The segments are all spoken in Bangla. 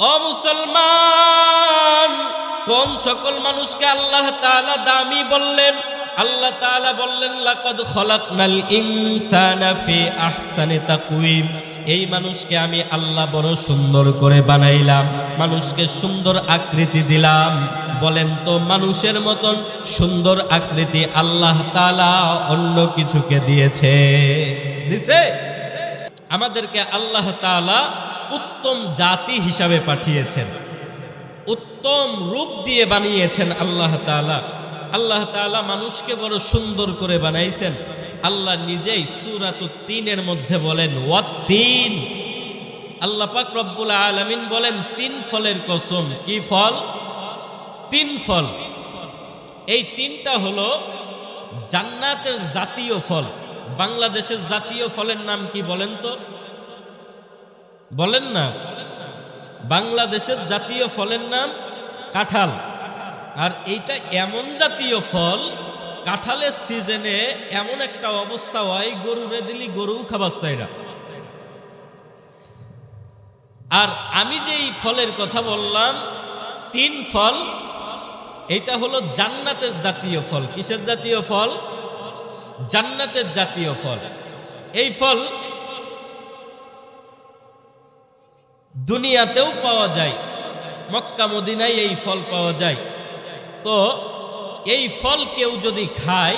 ও মুসলমান, কোন সকল মানুষকে আল্লাহ তাআলা দামি বললেন? আল্লাহ তাআলা বললেন লাকাদ খলাকনাল ইনসানা ফি আহসানি তাকওয়িম। এই মানুষকে আমি আল্লাহ বড় সুন্দর করে বানাইলাম, মানুষকে সুন্দর আকৃতি দিলাম। বলেন তো, মানুষের মতন সুন্দর আকৃতি আল্লাহ তাআলা অন্য কিছুকে দিয়েছে? দিছে? আমাদেরকে আল্লাহ তাআলা উত্তম জাতি হিসাবে পাঠিয়েছেন, উত্তম রূপ দিয়ে বানিয়েছেন আল্লাহ তাআলা। আল্লাহ তাআলা মানুষকে বড় সুন্দর করে বানাইছেন। আল্লাহ নিজেই সূরাতুত তিনের মধ্যে বলেন ওয়াত-তিন। আল্লাহ পাক রব্বুল আলামিন বলেন তিন ফলের কসম। কি ফল? তিন ফল। এই তিনটা হলো জান্নাতের জাতীয় ফল। বাংলাদেশের জাতীয় ফলের নাম কি বলেন তো? বলেন না। বাংলাদেশের জাতীয় ফলের নাম কাঁঠাল। আর এইটা এমন জাতীয় ফল, কাঁঠালের সিজনে এমন একটা অবস্থা হয়, গরুরে দিলি গরু খাবার চাই না। আর আমি যেই ফলের কথা বললাম তিন ফল, এটা হলো জান্নাতের জাতীয় ফল। কিসের জাতীয় ফল? জান্নাতের জাতীয় ফল। এই ফল দুনিয়াতেও পাওয়া যায়, মক্কা মদিনায় এই ফল পাওয়া যায়। তো এই ফল কেউ যদি খায়,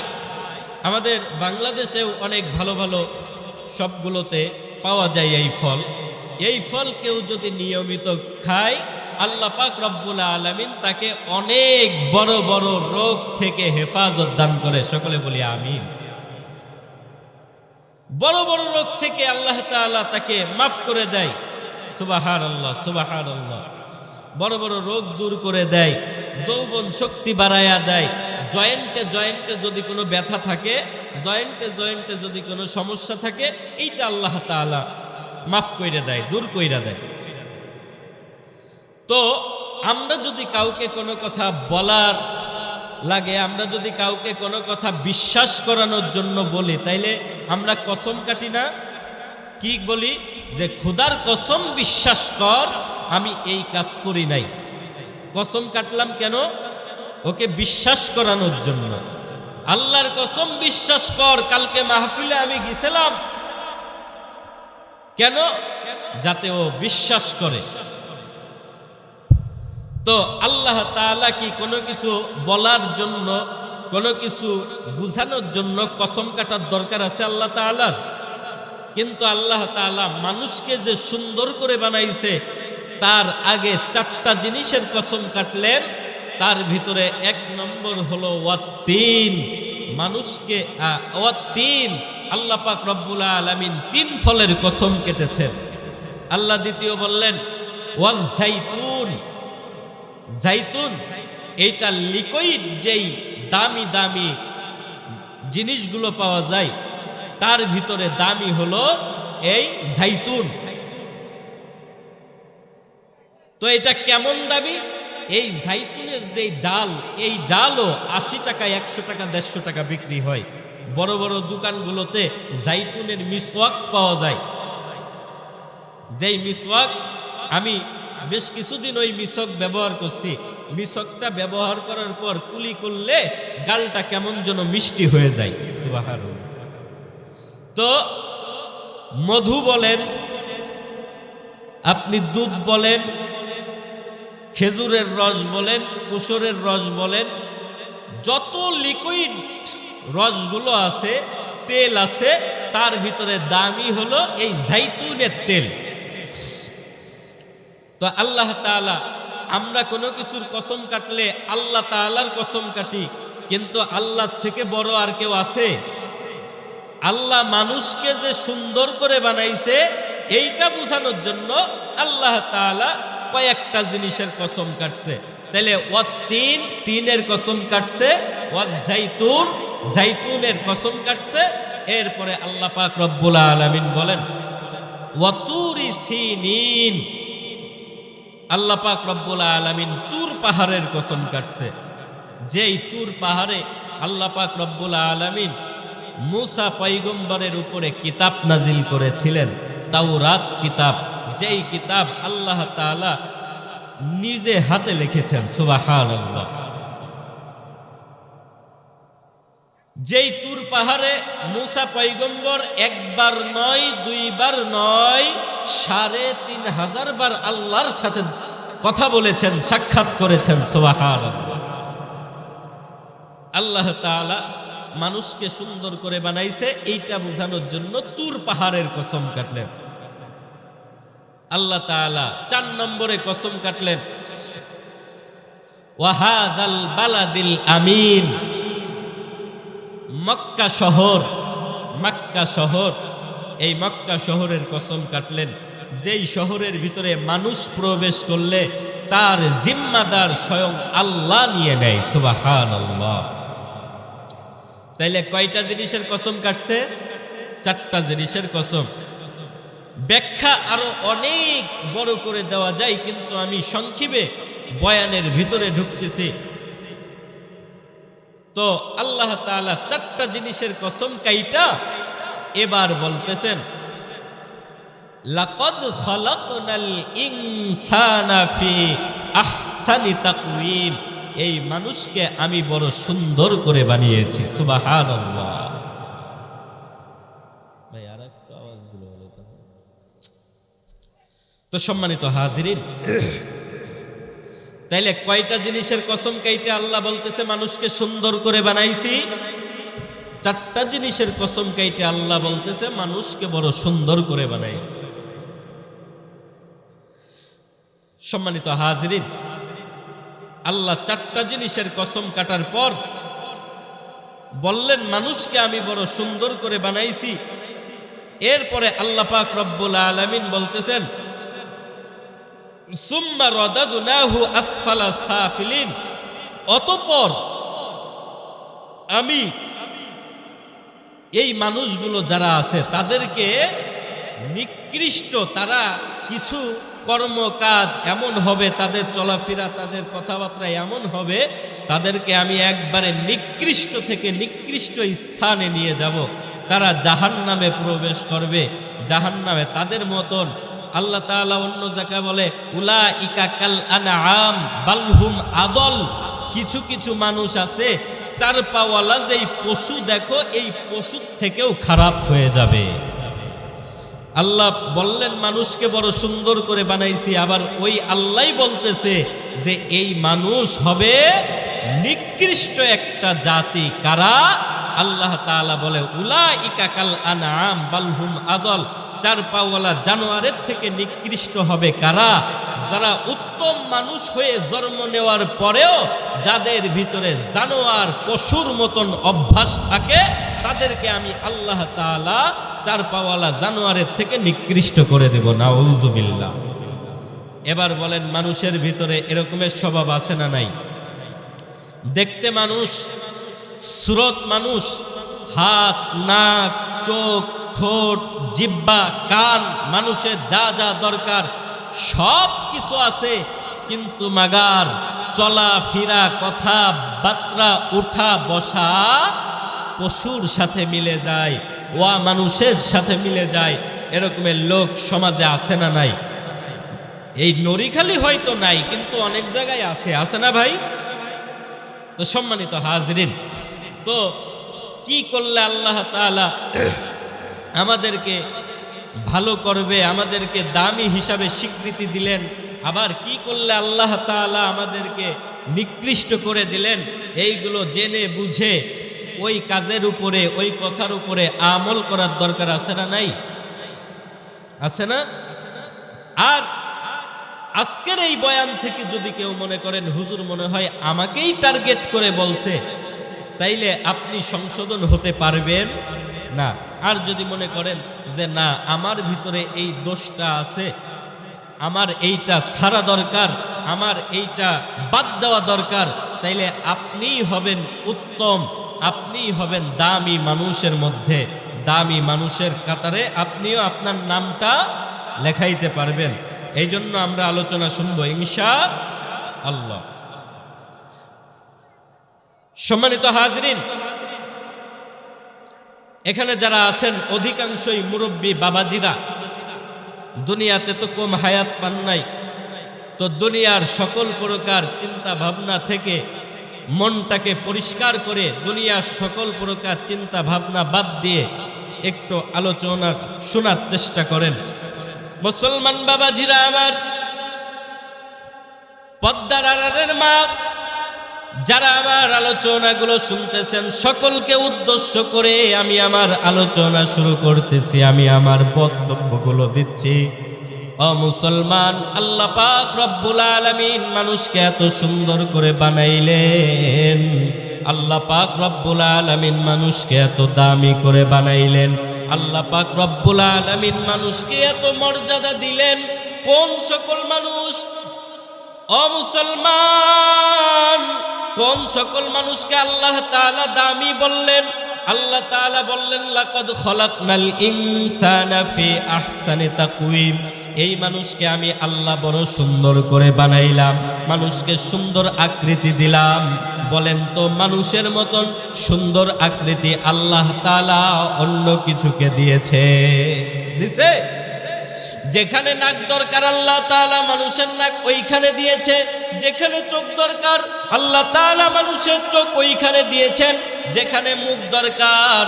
আমাদের বাংলাদেশেও অনেক ভালো ভালো সবগুলোতে পাওয়া যায় এই ফল। এই ফল কেউ যদি নিয়মিত খায়, আল্লাহ পাক রব্বুল আলামিন তাকে অনেক বড় বড় রোগ থেকে হেফাজত দান করে। সকলে বলি আমিন। বড় বড় রোগ থেকে আল্লাহ তাআলা তাকে মাফ করে দেয়। সুবহানাল্লাহ, সুবহানাল্লাহ। বড় বড় রোগ দূর করে দেয়, যৌবন শক্তি বাড়ায়া দেয়। জয়েন্টে জয়েন্টে যদি কোনো ব্যথা থাকে, জয়েন্টে জয়েন্টে যদি কোনো সমস্যা থাকে, এইটা আল্লাহ তাআলা মাফ করে দেয়, দূর কইরা দেয়। তো আমরা যদি কাউকে কোনো কথা বলার লাগে, আমরা যদি কাউকে কোনো কথা বিশ্বাস করানোর জন্য বলি, তাইলে আমরা কসম কাটি না? কি বলি? যে খোদার কসম বিশ্বাস কর আমি এই কাজ করি নাই। কসম কাটলাম কেন? ওকে বিশ্বাস করানোর জন্য। আল্লাহর কসম বিশ্বাস কর কালকে মাহফিলে আমি গেছিলাম, কেন? যাতে ও বিশ্বাস করে। তো আল্লাহ তাআলা কি কোনো কিছু বলার জন্য, কোনো কিছু বুঝানোর জন্য কসম কাটার দরকার আছে আল্লাহ তাআলার? কিন্তু আল্লাহ তাআলা মানুষকে যে সুন্দর করে বানাইছে, তার আগে চারটা জিনিসের কসম কাটলেন। তার ভিতরে এক নম্বর হলো ওয়াত-তিন। মানুষকে ওয়াত-তিন, আল্লাহ পাক রব্বুল আলামিন তিন ফলের কসম কেটেছেন। আল্লাহ দ্বিতীয় বললেন ওয়াজ-জাইতুন। জাইতুন এইটা লিকুইড, যেই দামি দামি জিনিসগুলো পাওয়া যায় তার ভিতরে দামি হলো এই জাইতুন। তো এটা কেমন দামি? এই জাইতুনের যে ডাল, এই ডালও 80 টাকা, 100 টাকা, 150 টাকা বিক্রি হয়। বড় বড় দোকানগুলোতে জাইতুনের মিসওয়াক পাওয়া যায়। যেই মিসওয়াক, আমি বেশ কিছুদিন ওই মিসওয়াক ব্যবহার করছি। মিসওয়াকটা ব্যবহার করার পর কুলি করলে গালটা কেমন যেন মিষ্টি হয়ে যায়। সুবহানাল্লাহ। তো মধু বলেন, আপনি দুধ বলেন, খেজুরের রস বলেন, কুসুরের রস বলেন, যত লিকুইড রসগুলো আছে, তেল আছে, তার ভিতরে দামি হলো এই জাইতুনের তেল। তো আল্লাহ তাআলা, আমরা কোনো কিছুর কসম কাটলে আল্লাহ তাআলার কসম কাটি, কিন্তু আল্লাহ থেকে বড় আর কেউ আছে? আল্লাহ মানুষকে যে সুন্দর করে বানাইছে, এইটা বোঝানোর জন্য আল্লাহ তাআলা কয়েকটা জিনিসের কসম কাটছে। তাহলে ওয়াত-তিন, তিনের কসম কাটছে, ওয়াজ-জাইতুন, জাইতুনের কসম কাটছে। এরপরে আল্লাহ পাক রব্বুল আলামিন বলেন ওয়াতুরি সিনিন। আল্লাহ পাক রব্বুল আলামিন তুর পাহাড়ের কসম কাটছে। যেই তুর পাহাড়ে আল্লাহ পাক রব্বুল আলামিন মুসা পয়গম্বরের উপরে কিতাব নাজিল করেছিলেন, তাওরাত কিতাব। যেই কিতাব আল্লাহ তাআলা নিজে হাতে লিখেছেন। সুবহানাল্লাহ। যেই তুর পাহাড়ে মুসা পয়গম্বর একবার নয়, দুইবার নয়, ৩,৫০০ বার আল্লাহর সাথে কথা বলেছেন, সাক্ষাৎ করেছেন। সুবহানাল্লাহ। আল্লাহ তাআলা মানুষকে সুন্দর করে বানাইছে এইটা বোঝানোর জন্য তুর পাহাড়ের কসম কাটলেন। আল্লাহ তাআলা ৪ নম্বরে কসম কাটলেন, ওয়াহাযাল বালাদিল আমিন, মক্কা শহর, মক্কা শহর, এই মক্কা শহরের কসম কাটলেন, যেই শহরের ভিতরে মানুষ প্রবেশ করলে তার জিম্মাদার স্বয়ং আল্লাহ নিয়ে নেয়। সুবহানাল্লাহ। তাইলে কয়টা জিনিসের কসম কাটছে? 4টা জিনিসের কসম। ব্যাখ্যা আরো অনেক বড় করে দেওয়া যায়, কিন্তু আমি সংক্ষেপে বয়ানের ভিতরে ঢুকতেছি। তো আল্লাহ তাআলা 4টা জিনিসের কসম কাইটা এবার বলতেছেন, লাকাদ খালাকনাল ইনসানা ফি আহসানি তাকওয়িম, এই মানুষকে আমি বড় সুন্দর করে বানিয়েছি। সুবহানাল্লাহ। ভাই আরেকটু আওয়াজ দিলে ভালো হতো। তো সম্মানিত হাজিরিন, তাইলে কয়টা জিনিসের কসম কাইটে আল্লাহ বলতেছে মানুষকে সুন্দর করে বানাইছি? 4টা জিনিসের কসম কাইটে আল্লাহ বলতেছে মানুষকে বড় সুন্দর করে বানাইছি। সম্মানিত হাজিরিন, আল্লাহ 4টা জিনিসের কসম কাটার পর বললেন মানুষকে আমি বড় সুন্দর করে বানাইছি। এরপরে আল্লাহ পাক রব্বুল আলামিন বলতেছেন, সুম্মা রাদাদনাহু আসফালা সাফিলিন, অতঃপর আমি এই মানুষগুলো যারা আছে তাদেরকে নিকৃষ্ট, তারা কিছু কর্মকাজ এমন হবে, তাদের চলাফেরা, তাদের কথাবার্তা এমন হবে, তাদেরকে আমি একবারে নিকৃষ্ট থেকে নিকৃষ্ট স্থানে নিয়ে যাব। তারা জাহান্নামে প্রবেশ করবে, জাহান্নামে তাদের মতন। আল্লাহ তাআলা অন্য জায়গায় বলে, উলাইকা কাল আনআম বাল হুম আদল, কিছু কিছু মানুষ আছে 4 পাওয়ালা, যেই পশু দেখো এই পশুর থেকেও খারাপ হয়ে যাবে। আল্লাহ বললেন মানুষকে বড় সুন্দর করে বানাইছি, আবার ওই আল্লাহ বলতেছে যে এই মানুষ হবে নিকৃষ্ট একটা জাতি। কারা? আল্লাহ তাআলা বলে, উলাইকা কাল আনআম বাল হুম আদল, 4 পাওয়ালা জানোয়ারের থেকে নিকৃষ্ট হবে কারা? যারা উত্তম মানুষ হয়ে জন্ম নেওয়ার পরেও যাদের ভিতরে জানোয়ার পশুর মতন অভ্যাস থাকে, তাদেরকে আমি আল্লাহ তাআলা 4 পাওয়ালা জানোয়ারের থেকে নিকৃষ্ট করে দেব। নাউযুবিল্লাহ। এবার বলেন মানুষের ভিতরে এরকমের স্বভাব আছে না নাই? দেখতে মানুষ, সুরত মানুষ, হাত, নাক, চোখ, ঠোঁট, জিহ্বা, কান, মানুষের যা যা দরকার সব কিছু আছে, কিন্তু মাগার চলাফেরা, কথা বার্তা, উঠা বসা পশুর সাথে মিলে যায়, ওয়া মানুষের সাথে মিলে যায়। এরকমের লোক সমাজে আছে না নাই? এই নরিখালি হয়তো নাই, কিন্তু অনেক জায়গায় আছে, আছে না ভাই? তো সম্মানিত হাজরিন, তো কি করলে আল্লাহ তাআলা আমাদেরকে ভালো করবে, আমাদেরকে দামি হিসাবে স্বীকৃতি দিলেন, আবার কি করলে আল্লাহ তাআলা আমাদেরকে নিকৃষ্ট করে দিলেন, এইগুলো জেনে বুঝে ওই কাজের উপরে, ওই কথার উপরে আমল করার দরকার আছে না নাই? আছে না? আর আজকের এই বয়ান থেকে যদি কেউ মনে করেন হুজুর মনে হয় আমাকেই টার্গেট করে বলছে, তাইলে আপনি সংশোধন হতে পারবেন না। আর যদি মনে করেন যে না, আমার ভিতরে এই দোষটা আছে, আমার এইটা ছাড়া দরকার, আমার এইটা বাদ দেওয়া দরকার, তাইলে আপনিই হবেন উত্তম, আপনিই হবেন দামি মানুষের মধ্যে, দামি মানুষের কাতারে আপনিও আপনার নামটা লেখাইতে পারবেন। এই জন্য আমরা আলোচনা শুনবো ইনশাআল্লাহ। সম্মানিত হাজরিন, এখানে যারা আছেন অধিকাংশই মুরব্বী বাবাজিরা, দুনিয়াতে তো কম হায়াত পান নাই। তো দুনিয়ার সকল প্রকার চিন্তা ভাবনা থেকে মনটাকে পরিষ্কার করে দুনিয়ার সকল প্রকার চিন্তা ভাবনা বাদ দিয়ে একটু আলোচনা শোনার চেষ্টা করেন। মুসলমান বাবাজিরা আমার, পদ্মার আড়ালের মা যারা আমার আলোচনাগুলো শুনতেছেন, সকলকে উদ্দেশ্য করে আমি আমার আলোচনা শুরু করতেছি, আমি আমার বক্তব্যগুলো দিচ্ছি। ও মুসলমান, আল্লাহ পাক রব্বুল আলামিন মানুষকে এত সুন্দর করে বানাইলেন, আল্লাহ পাক রব্বুল আলামিন মানুষকে এত দামি করে বানাইলেন, আল্লাহ পাক রব্বুল আলামিন মানুষকে এত মর্যাদা দিলেন। কোন সকল মানুষ, ও মুসলমান, কোন সকল মানুষকে আল্লাহ তাআলা দামি বললেন? আল্লাহ তাআলা বললেন, লাকাদ খলাকনাল ইনসানা ফি আহসানি তাকওয়িম। এই মানুষকে আমি আল্লাহ বড় সুন্দর করে বানাইলাম, মানুষকে সুন্দর আকৃতি দিলাম। বলেন তো, মানুষের মতন সুন্দর আকৃতি আল্লাহ তাআলা অন্য কিছুকে দিয়েছে? দিছে? যেখানে নাক দরকার আল্লাহ তাআলা মানুষের নাক ওইখানে দিয়েছে, যেখানে চোখ দরকার আল্লাহ তাআলা মানুষের চোখ ওইখানে দিয়েছেন, যেখানে মুখ দরকার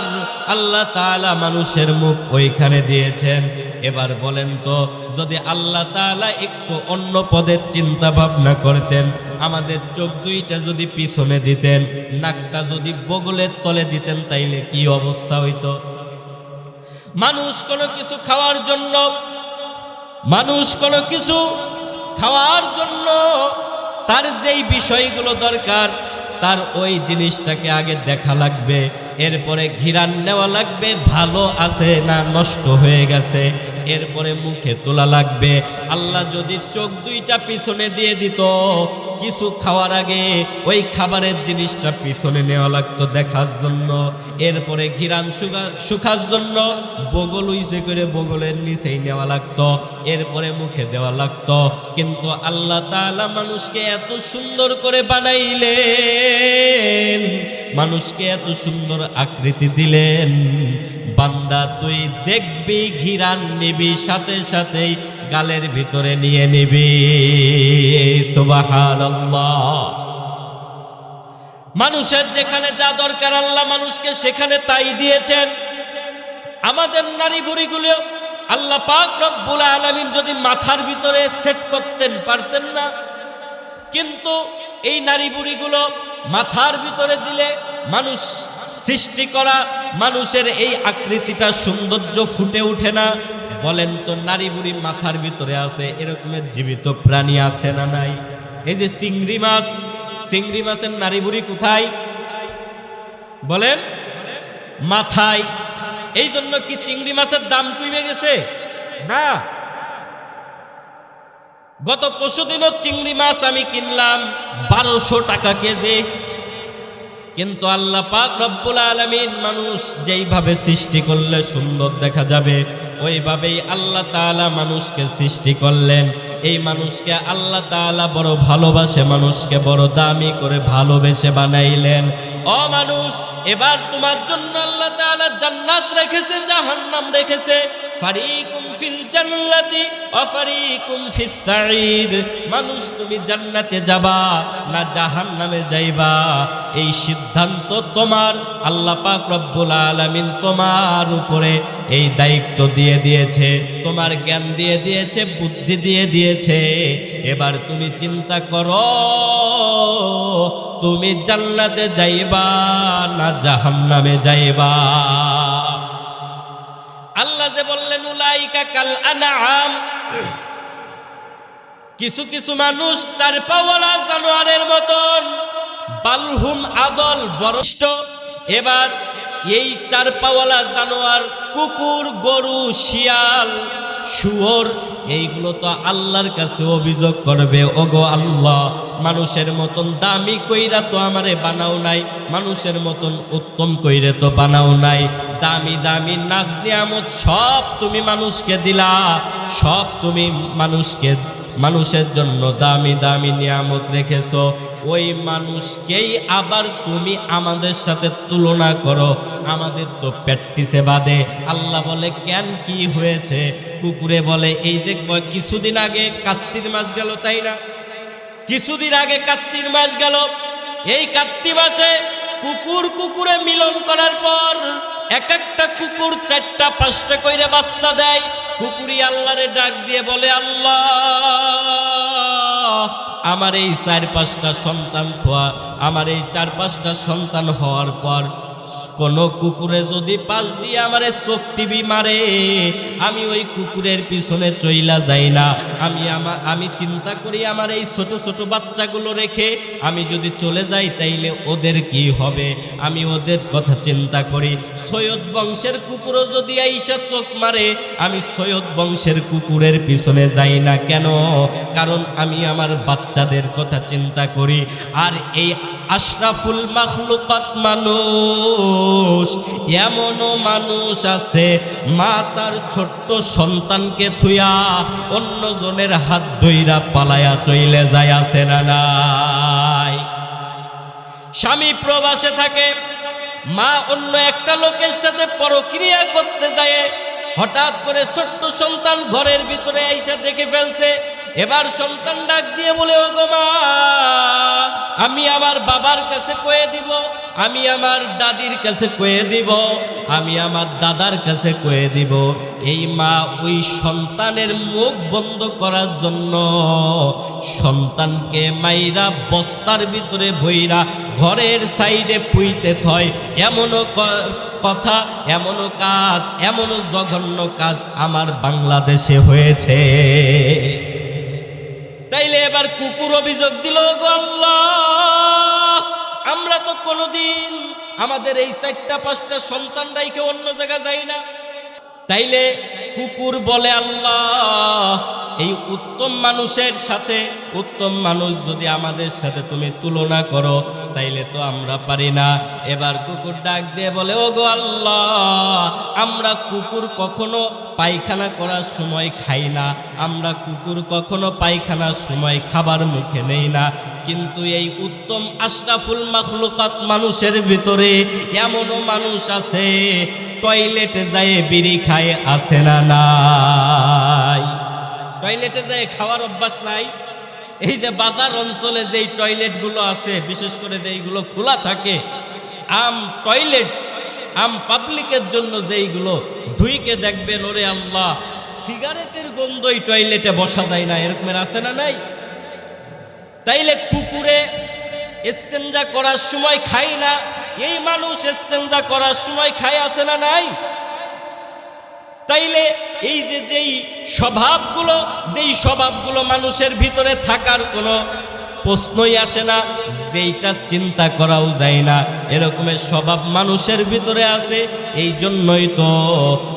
আল্লাহ তাআলা মানুষের মুখ ওইখানে দিয়েছেন। এবার বলেন তো, যদি আল্লাহ তাআলা একটু অন্য পদের চিন্তা ভাবনা করতেন, আমাদের চোখ দুইটা যদি পিছনে দিতেন, নাকটা যদি বগলের তলে দিতেন, তাইলে কি অবস্থা হইতো? মানুষ কোনো কিছু খাওয়ার জন্য, মানুষ কোনো কিছু খাওয়ার জন্য তার যেই বিষয়গুলো দরকার, তার ওই জিনিসটাকে আগে দেখা লাগবে, এরপরে ঘিরান নেওয়া লাগবে ভালো আছে না নষ্ট হয়ে গেছে, এরপরে মুখে তোলা লাগবে। আল্লাহ যদি চোখ দুইটা পিছনে দিয়ে দিত, কিছু খাওয়ার আগে ওই খাবারের জিনিসটা পিছনে নেওয়া লাগতো দেখার জন্য, এরপরে ঘিরান শুকার জন্য বগল উইসে করে বগলের নিচেই নেওয়া লাগতো, এরপরে মুখে দেওয়া লাগতো। কিন্তু আল্লাহ তাআলা মানুষকে এত সুন্দর করে বানাইলেন, মানুষকে এত সুন্দর আকৃতি দিলেন, বান্দা তুই দেখবি ঘিরান নিবি, সাথে সাথেই গালের ভিতরে নিয়ে নিবি। সুবহানাল্লাহ। মানুষের যেখানে যা দরকার আল্লাহ মানুষকে সেখানে তাই দিয়েছেন। আমাদের নারী বুড়িগুলো আল্লাহ পাক রব্বুল আলামিন যদি মাথার ভিতরে সেট করতেন পারতেন না, কিন্তু এই নারী বুড়িগুলো মাথার ভিতরে দিলে মানুষ সৃষ্টি করা মানুষের এই আকৃতিটা সৌন্দর্য ফুটে ওঠে না? বলেন তো, নারী বুড়ি মাথার ভিতরে আছে, এরকমের জীবিত প্রাণী আছে না নাই? এই যে চিংড়ি মাছ, চিংড়ি মাছের নারী বুড়ি কোথায়? বলেন, মাথায়। এই জন্য কি চিংড়ি মাছের দাম কমে গেছে? না। গত পরশুদিনও চিংড়ি মাছ আমি কিনলাম 1200 টাকা কেজি। কিন্তু আল্লাহ পাক রব্বুল আলামিন মানুষ যেইভাবে সৃষ্টি করলে সুন্দর দেখা যাবে, ওইভাবেই আল্লাহ তাআলা মানুষকে সৃষ্টি করলেন। এই মানুষকে আল্লাহ তাআলা বড় ভালোবাসে, মানুষকে বড় দামি করে ভালোবেসে বানাইলেন। ও মানুষ, এবার তোমার জন্য আল্লাহ তাআলা জান্নাত রেখেছে, জাহান্নাম রেখেছে। ফারিকুম ফিল জান্নাতি ওয়া ফারিকুম ফিস সাঈর। মানুষ, তুমি জান্নাতে যাবা না জাহান্নামে যাইবা, এই সিদ্ধান্ত তোমার। আল্লাহ পাক রব্বুল আলামিন তোমার উপরে এই দায়িত্ব দিয়ে দিয়েছে, তোমার জ্ঞান দিয়ে দিয়েছে, বুদ্ধি দিয়ে দিয়েছে। এবার তুমি চিন্তা করো, তুমি জান্নাতে যাইবা না জাহান্নামে যাইবা? আল্লাহ যে বললেন উলাইকা কাল আনআম, কিছু কিছু মানুষ চার পাওয়ালা জানোয়ারের মতন, বালহুম আদল বরষ্ট। এবার এই চার পাওয়ালা জানোয়ার, কুকুর, গরু, শিয়াল, শুয়োর, এইগুলো তো আল্লাহর কাছে অভিযোগ করবে, ওগো আল্লাহ, মানুষের মতন দামি কইরা তো আমারে বানাও নাই, মানুষের মতন উত্তম কইরে তো বানাও নাই, দামি দামি নাজ নিয়ামত সব তুমি মানুষকে দিলা, সব তুমি মানুষের জন্য দামি দামি নিয়ামত রেখেছো। ওই মানুষকেই আবার তুমি আমাদের সাথে তুলনা করো, আমাদের তো প্র্যাকটিসে বাদে। আল্লাহ বলে কেন, কি হয়েছে? কুকুরে বলে এই যে কিছুদিন আগে কার্তিক মাস গেল, তাই না? কিছুদিন আগে কার্তিক মাস গেল, এই কার্তিক মাসে কুকুরে মিলন করার পর এক একটা কুকুর 4টা 5টা কইরে বাচ্চা দেয়। কুকুরই আল্লাহরে ডাক দিয়ে বলে, আল্লাহ আমার এই 4-5টা সন্তান থোয়া, আমার এই 4-5টা সন্তান হওয়ার পর কোন কুকুরে যদি পাশ দিয়ে আমারে চোখ টিভি মারে, আমি ওই কুকুরের পিছনে চইলা যাই না। আমি চিন্তা করি আমার এই ছোট ছোট বাচ্চাগুলো রেখে আমি যদি চলে যাই তাইলে ওদের কি হবে, আমি ওদের কথা চিন্তা করি। সৈয়দ বংশের কুকুরও যদি আইসা চোখ মারে, আমি সৈয়দ বংশের কুকুরের পিছনে যাই না। কেন? কারণ আমি আমার বাচ্চাদের কথা চিন্তা করি। আর এই আশরাফুল মাখলুকাত মানুষ, এমনও মানুষ আছে মা তার ছোট্ট সন্তানকে থুয়া অন্যজনের হাত ধইরা পালায়া চইলে যায়, আছে না নাই? স্বামী প্রবাসে থাকে, মা অন্য একটা লোকের সাথে পরক্রিয়া করতে যায়, হঠাৎ করে ছোট্ট সন্তান ঘরের ভিতরে আইসা দেখে ফেলছে। এবার সন্তান ডাক দিয়ে বলে, ও গো মা, আমি আমার বাবার কাছে কয়ে দিব, আমি আমার দাদির কাছে কয়ে দিব, আমি আমার দাদার কাছে কয়ে দিব। এই মা ওই সন্তানের মুখ বন্ধ করার জন্য সন্তানকে মাইরা বস্তার ভিতরে ভইরা ঘরের সাইডে পুইতে থয়। এমনও কথা, এমনও কাজ, এমনও জঘন্য কাজ আমার বাংলাদেশে হয়েছে। তাইলে এবার কুকুর অভিযোগ দিল, গো আল্লাহ, আমরা তো কোনোদিন আমাদের এই 4টা 5টা সন্তান রাইখে অন্য জায়গা যাই না। তাইলে কুকুর বলে, আল্লাহ, এই উত্তম মানুষের সাথে উত্তম মানুষ যদি আমাদের সাথে তুমি তুলনা করো তাইলে তো আমরা পারি না। এবার কুকুর ডাক দিয়ে বলে, ও গো আল্লাহ, আমরা কুকুর কখনো পায়খানা করার সময় খাই না, আমরা কুকুর কখনো পায়খানার সময় খাবার মুখে নেই না, কিন্তু এই উত্তম আশরাফুল মাখলুকাত মানুষের ভিতরে এমনও মানুষ আছে টয়লেটে যায় বিড়ি খায়, আছে না নাই? টয়লেটে যায় খাওয়ার অভ্যাস নাই। এই যে বাজার অঞ্চলে যেই টয়লেটগুলো আছে, বিশেষ করে যেইগুলো খোলা থাকে, আম টয়লেট, আম পাবলিকের জন্য যেইগুলো, ধুইকে দেখবেন ওরে আল্লাহ, সিগারেটের গন্ধই টয়লেটে বসা যায় না, এরকমের আছে না নাই? তাইলে কুকুরে ইস্তেঞ্জা করার সময় খাই না, এই মানুষ ইস্তেঞ্জা করার সময় খায়, আছে না নাই? তাইলে এই যে যেই স্বভাবগুলো মানুষের ভিতরে থাকার কোনো প্রশ্নই আসে না, যেইটা চিন্তা করাও যায় না, এরকমের স্বভাব মানুষের ভিতরে আছে। এই জন্যই তো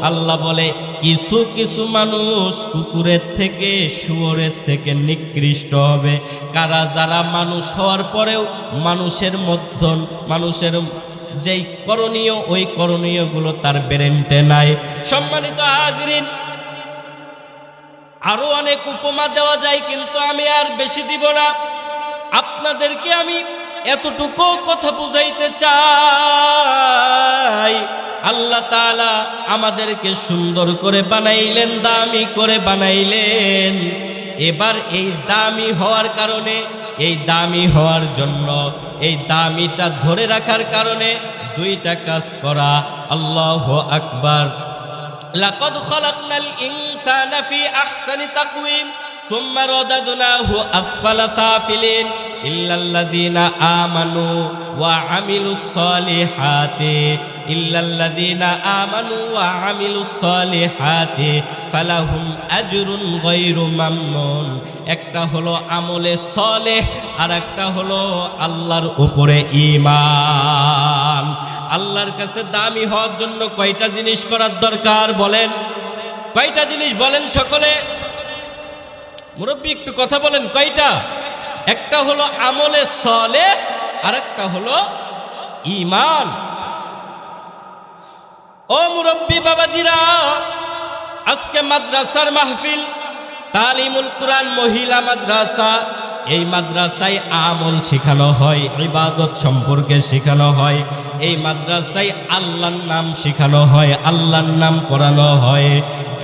আল্লাহ বলে, কিছু কিছু মানুষ কুকুরের থেকে, শুয়োরের থেকে নিকৃষ্ট হবে। কারা? যারা মানুষ হওয়ার পরেও মানুষের যেই করণীয়, ওই করণীয়গুলো তার ব্রেনটে নাই। সম্মানিত হাজিরিন, আরো অনেক উপমা দেওয়া যায়, কিন্তু আমি আর বেশি দিব না। আপনাদেরকে আমি এতটুকু কথা বুঝাইতে চাই, আল্লাহ তাআলা আমাদেরকে সুন্দর করে বানাইলেন, দামি করে বানাইলেন। এবার এই দামি হওয়ার কারণে, এই দামি হওয়ার জন্য, এই দামিটা ধরে রাখার কারণে 2টা কাজ করা। আল্লাহু আকবার। লাকাদ খালাকনাল ইনসানা ফি আহসানি তাকওয়িম সুম্মা রাদাদনাহু আসফালা সাফিলিন ইল্লাল্লাযীনা আমানু ওয়া আমিলুস সালিহাতি ইল্লাল্লাযীনা আমানু ওয়া আমিলুস সালিহাতি ফালাহুম আজরুন গায়রু মামনুন। একটা হলো আমলে সালেহ, আর একটা হলো আল্লাহর উপরে ঈমান। আল্লাহর কাছে দামি হওয়ার জন্য কয়টা জিনিস করার দরকার বলেন? কয়টা জিনিস বলেন সকলে? মুরব্বী একটু কথা বলেন, কয়টা? একটা হলো আমলে সালেহ, আর একটা হলো ঈমান। ও মুরব্বী বাবাজিরা, আজকে মাদ্রাসার মাহফিল, তালিমুল কুরআন মহিলা মাদ্রাসা, এই মাদ্রাসায় আমল শেখানো হয়, ইবাদত সম্পর্কে শেখানো হয়। এই মাদ্রাসায় আল্লাহর নাম শেখানো হয়, আল্লাহর নাম পড়ানো হয়।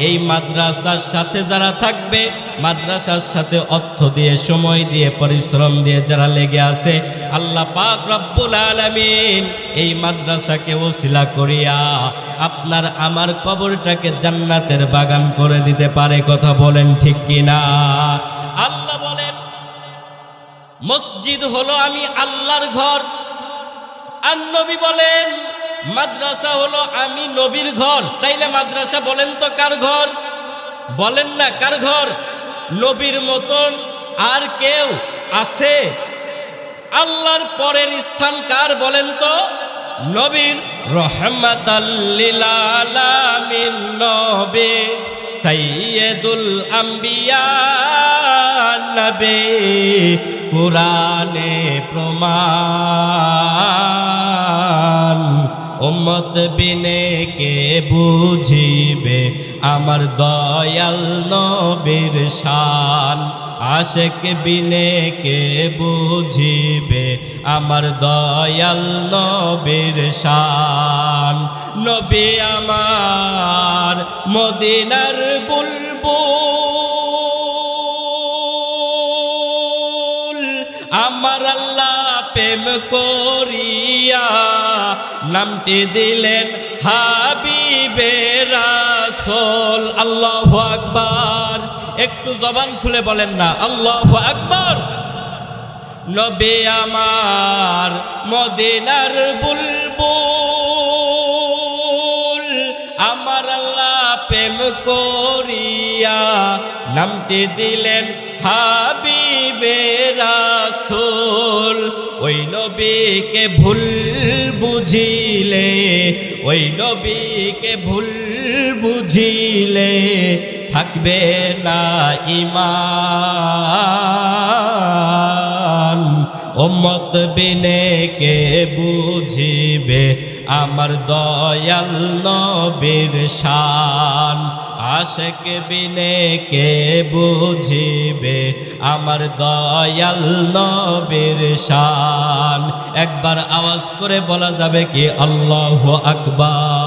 এই মাদ্রাসার সাথে যারা থাকবে, মাদ্রাসার সাথে অর্থ দিয়ে, সময় দিয়ে, পরিশ্রম দিয়ে যারা লেগে আছে, আল্লাহ পাক রব্বুল আলামিন এই মাদ্রাসাকে ওসিলা করিয়া আপনার আমার কবরটাকে জান্নাতের বাগান করে দিতে পারে। কথা বলেন ঠিক কিনা? আল্লাহ বলেন, মসজিদ হলো আমি আল্লাহর ঘর। আর নবী বলেন, মাদ্রাসা হলো আমি নবীর ঘর। তাইলে মাদ্রাসা বলেন তো কার ঘর? বলেন না কার ঘর? নবীর মতন আর কেউ আছে? আল্লাহর পরের স্থান কার বলেন তো? নবীর। রহমাতাল লিল আলামিন নবী, সাইয়্যিদুল আম্বিয়া নবী, কুরআনে প্রমাণ। উম্মত বিনে কে বুঝিবে আমার দয়াল নবীর শান। আশিক বিনে কে বুঝিবে আমার দয়াল নবীর শান। নবী আমার মদিনার বুলবুল, আমার আল্লাহ প্রেম করিয়া নামটি দিলেন হাবিবে রাসূল। আল্লাহু আকবার। একটু জবান খুলে বলেন না আল্লাহু আকবার। নবী আমার মদিনার বুলবুল, আমার আল্লাহ প্রেম করিয়া নামটি দিলেন হাবিবে রাসূল। ওই নবীকে ভুল বুঝিলে, ওই নবীকে ভুল বুঝিলে থাকবে না ঈমান। উম্মত বিনে কে বুঝিবে আমার দয়াল নবীর শান। আশিক বিনে কে বুঝিবে আমার দয়াল নবীর শান। একবার আওয়াজ করে বলা যাবে কি আল্লাহু আকবার?